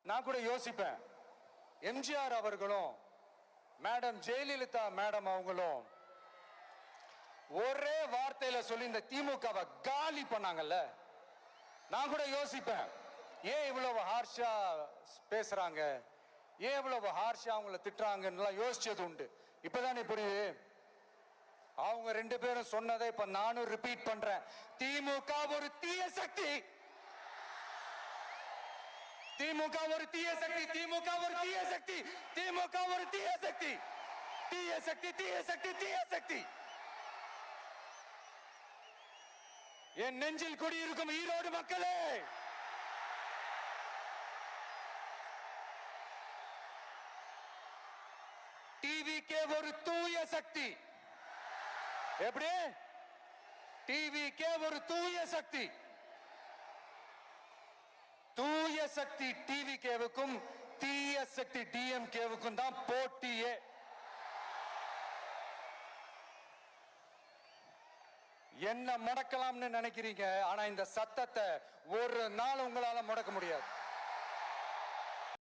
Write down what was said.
நான் கூட யோசிப்பேன், எம்ஜிஆர் அவர்களும் மேடம் ஜெயலலிதா மேடம் அவங்களும் ஒரே வார்த்தையில சொல்லி இந்த திமுகவை காலி பண்ணாங்கல்ல. நான் கூட யோசிப்பேன், ஏன் இவ்வளவு ஹார்ஷா பேசுறாங்க, ஏன் இவ்வளவு ஹார்ஷா அவங்கள திட்டுறாங்கன்னு யோசிச்சது உண்டு. இப்பதானே புரியுது. அவங்க ரெண்டு பேரும் சொன்னதை இப்ப நானும் ரிப்பீட் பண்றேன். திமுக ஒரு தீய சக்தி, திமுக ஒரு தீய சக்தி, திமுக ஒரு தீய சக்தி, திமுக ஒரு தீய சக்தி, தீய சக்தி, தீய சக்தி, தீய சக்தி. என் நெஞ்சில் குடியிருக்கும் ஈரோடு மக்களே, டிவிகே ஒரு தூய சக்தி. எப்படி? டிவிகே ஒரு தூய சக்தி. தூய சக்தி டிவிகேவுக்கும் தீய சக்தி டிஎம்கேவுக்கும் தான் போட்டியே. என்ன முடக்கலாம்னு நினைக்கிறீங்க, ஆனா இந்த சத்தத்தை ஒரு நாள் உங்களால முடக்க முடியாது.